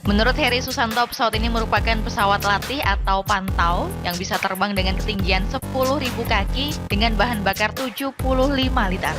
Menurut Heri Susanto, pesawat ini merupakan pesawat latih atau pantau yang bisa terbang dengan ketinggian 10.000 kaki dengan bahan bakar 75 liter.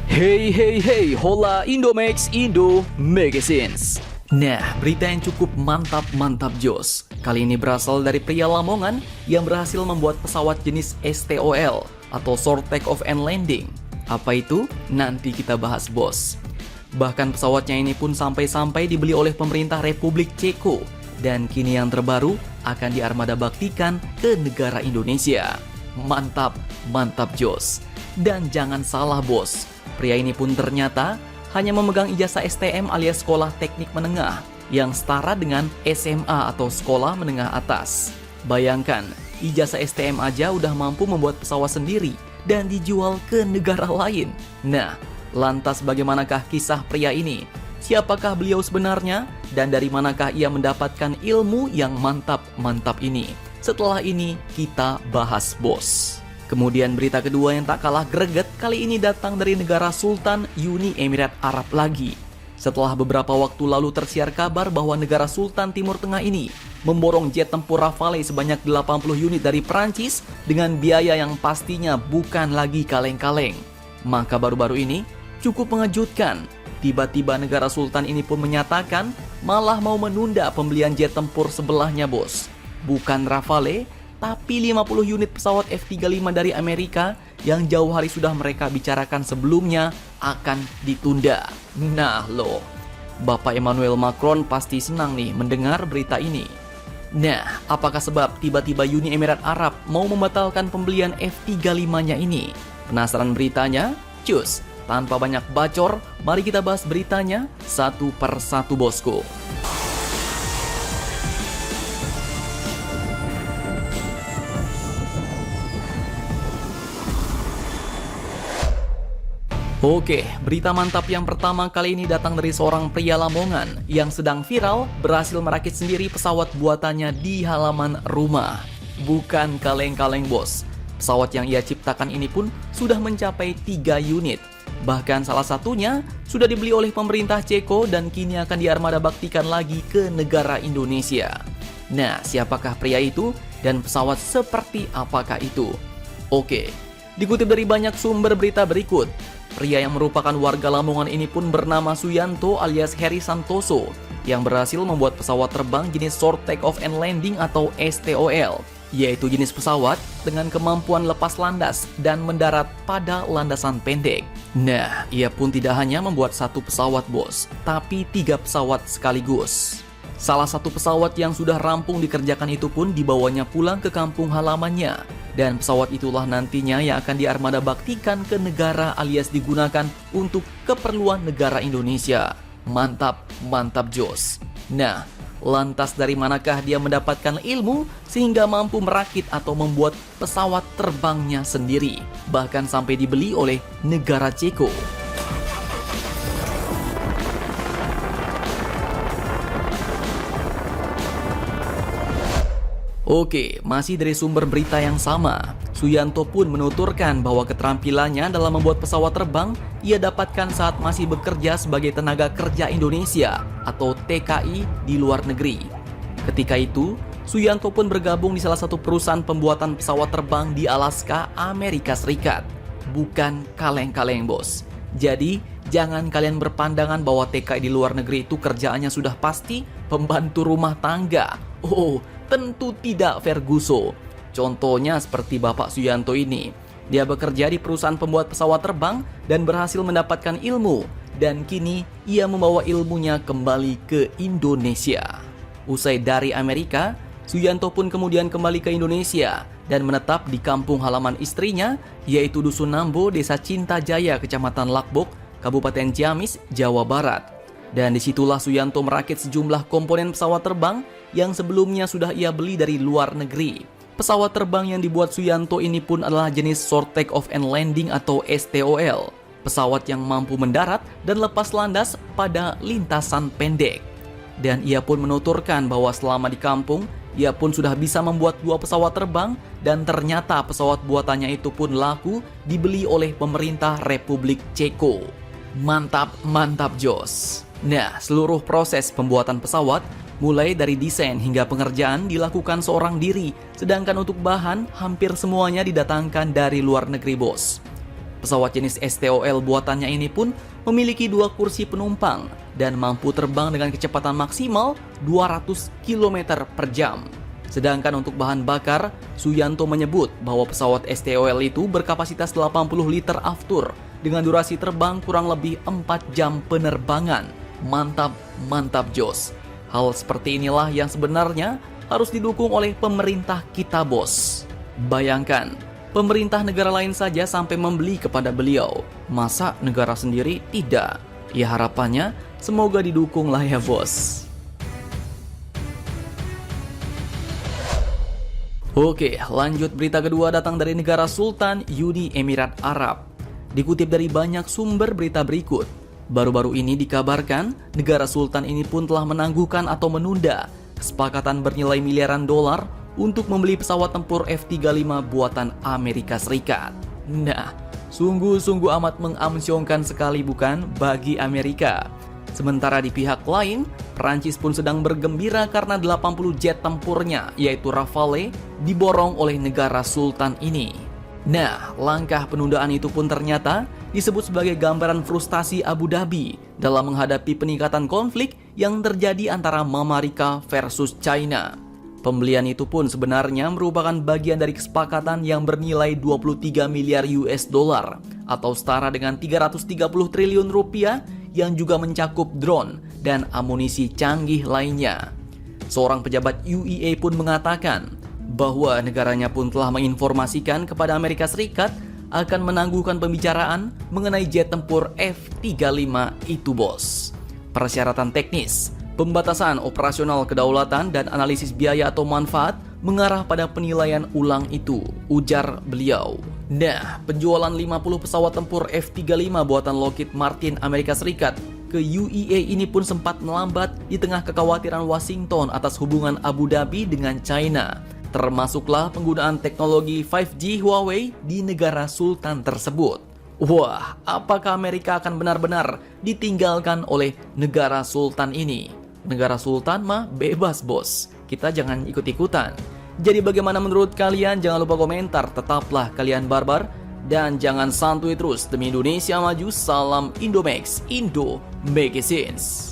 Hey hey hey, hola Indomax Indo Magazines. Nah, berita yang cukup mantap jos. Kali ini berasal dari pria Lamongan yang berhasil membuat pesawat jenis STOL atau Short Take Off and Landing. Apa itu? Nanti kita bahas, bos. Bahkan pesawatnya ini pun sampai-sampai dibeli oleh pemerintah Republik Ceko dan kini yang terbaru akan diarmada baktikan ke negara Indonesia. Mantap jos. Dan jangan salah, bos. Pria ini pun ternyata hanya memegang ijazah STM alias Sekolah Teknik Menengah yang setara dengan SMA atau Sekolah Menengah Atas. Bayangkan, ijazah STM aja udah mampu membuat pesawat sendiri dan dijual ke negara lain. Nah, lantas bagaimanakah kisah pria ini? Siapakah beliau sebenarnya? Dan dari manakah ia mendapatkan ilmu yang mantap ini? Setelah ini kita bahas, bos. Kemudian berita kedua yang tak kalah greget kali ini datang dari negara Sultan Uni Emirat Arab lagi. Setelah beberapa waktu lalu tersiar kabar bahwa negara Sultan Timur Tengah ini memborong jet tempur Rafale sebanyak 80 unit dari Prancis dengan biaya yang pastinya bukan lagi kaleng-kaleng. Maka baru-baru ini cukup mengejutkan. Tiba-tiba negara Sultan ini pun menyatakan malah mau menunda pembelian jet tempur sebelahnya, bos. Bukan Rafale, tapi 50 unit pesawat F-35 dari Amerika yang jauh hari sudah mereka bicarakan sebelumnya akan ditunda. Nah loh, Bapak Emmanuel Macron pasti senang nih mendengar berita ini. Nah, apakah sebab tiba-tiba Uni Emirat Arab mau membatalkan pembelian F-35-nya ini? Penasaran beritanya? Cus, tanpa banyak bacor, mari kita bahas beritanya satu per satu, bosku. Oke, berita mantap yang pertama kali ini datang dari seorang pria Lamongan yang sedang viral berhasil merakit sendiri pesawat buatannya di halaman rumah. Bukan kaleng-kaleng, bos. Pesawat yang ia ciptakan ini pun sudah mencapai 3 unit. Bahkan salah satunya sudah dibeli oleh pemerintah Ceko dan kini akan diarmada baktikan lagi ke negara Indonesia. Nah, siapakah pria itu dan pesawat seperti apakah itu? Oke, dikutip dari banyak sumber berita berikut. Pria yang merupakan warga Lamongan ini pun bernama Suyanto alias Heri Santoso yang berhasil membuat pesawat terbang jenis Short Take Off and Landing atau STOL, yaitu jenis pesawat dengan kemampuan lepas landas dan mendarat pada landasan pendek. Nah, ia pun tidak hanya membuat satu pesawat, bos, tapi 3 pesawat sekaligus. Salah satu pesawat yang sudah rampung dikerjakan itu pun dibawanya pulang ke kampung halamannya. Dan pesawat itulah nantinya yang akan diarmada baktikan ke negara alias digunakan untuk keperluan negara Indonesia. Mantap jos. Nah, lantas dari manakah dia mendapatkan ilmu sehingga mampu merakit atau membuat pesawat terbangnya sendiri, bahkan sampai dibeli oleh negara Ceko? Oke, masih dari sumber berita yang sama. Suyanto pun menuturkan bahwa keterampilannya dalam membuat pesawat terbang ia dapatkan saat masih bekerja sebagai tenaga kerja Indonesia atau TKI di luar negeri. Ketika itu, Suyanto pun bergabung di salah satu perusahaan pembuatan pesawat terbang di Alaska, Amerika Serikat. Bukan kaleng-kaleng, bos. Jadi, jangan kalian berpandangan bahwa TKI di luar negeri itu kerjaannya sudah pasti pembantu rumah tangga. Oh, tentu tidak, Ferguso. Contohnya seperti Bapak Suyanto ini. Dia bekerja di perusahaan pembuat pesawat terbang dan berhasil mendapatkan ilmu. Dan kini ia membawa ilmunya kembali ke Indonesia. Usai dari Amerika, Suyanto pun kemudian kembali ke Indonesia dan menetap di kampung halaman istrinya, yaitu Dusun Nambo, Desa Cinta Jaya, Kecamatan Lakbok, Kabupaten Ciamis, Jawa Barat. Dan disitulah Suyanto merakit sejumlah komponen pesawat terbang yang sebelumnya sudah ia beli dari luar negeri. Pesawat terbang yang dibuat Suyanto ini pun adalah jenis Short Take Off and Landing atau STOL. Pesawat yang mampu mendarat dan lepas landas pada lintasan pendek. Dan ia pun menuturkan bahwa selama di kampung, ia pun sudah bisa membuat 2 pesawat terbang dan ternyata pesawat buatannya itu pun laku dibeli oleh pemerintah Republik Ceko. Mantap jos. Nah, seluruh proses pembuatan pesawat, mulai dari desain hingga pengerjaan dilakukan seorang diri, sedangkan untuk bahan hampir semuanya didatangkan dari luar negeri, bos. Pesawat jenis STOL buatannya ini pun memiliki 2 kursi penumpang dan mampu terbang dengan kecepatan maksimal 200 km per jam. Sedangkan untuk bahan bakar, Suyanto menyebut bahwa pesawat STOL itu berkapasitas 80 liter aftur dengan durasi terbang kurang lebih 4 jam penerbangan. Mantap, mantap jos. Hal seperti inilah yang sebenarnya harus didukung oleh pemerintah kita, bos. Bayangkan, pemerintah negara lain saja sampai membeli kepada beliau. Masa negara sendiri tidak? Ya harapannya semoga didukung lah ya, bos. Oke, lanjut berita kedua datang dari negara Sultan Uni Emirat Arab. Dikutip dari banyak sumber berita berikut, baru-baru ini dikabarkan negara Sultan ini pun telah menangguhkan atau menunda kesepakatan bernilai miliaran dolar untuk membeli pesawat tempur F-35 buatan Amerika Serikat. Nah, sungguh-sungguh amat mengamsyongkan sekali bukan bagi Amerika. Sementara di pihak lain, Perancis pun sedang bergembira karena 80 jet tempurnya, yaitu Rafale, diborong oleh negara Sultan ini. Nah, langkah penundaan itu pun ternyata disebut sebagai gambaran frustasi Abu Dhabi dalam menghadapi peningkatan konflik yang terjadi antara Amerika versus China. Pembelian itu pun sebenarnya merupakan bagian dari kesepakatan yang bernilai 23 miliar US dollar atau setara dengan 330 triliun rupiah yang juga mencakup drone dan amunisi canggih lainnya. Seorang pejabat UEA pun mengatakan bahwa negaranya pun telah menginformasikan kepada Amerika Serikat akan menangguhkan pembicaraan mengenai jet tempur F-35 itu, bos. Persyaratan teknis, pembatasan operasional kedaulatan dan analisis biaya atau manfaat mengarah pada penilaian ulang itu, ujar beliau. Nah, penjualan 50 pesawat tempur F-35 buatan Lockheed Martin Amerika Serikat ke UEA ini pun sempat melambat di tengah kekhawatiran Washington atas hubungan Abu Dhabi dengan China. Termasuklah penggunaan teknologi 5G Huawei di negara Sultan tersebut. Wah, apakah Amerika akan benar-benar ditinggalkan oleh negara Sultan ini? Negara Sultan mah bebas, bos. Kita jangan ikut-ikutan. Jadi bagaimana menurut kalian? Jangan lupa komentar. Tetaplah kalian barbar dan jangan santuy terus. Demi Indonesia maju, salam Indomax, Indo Magazines.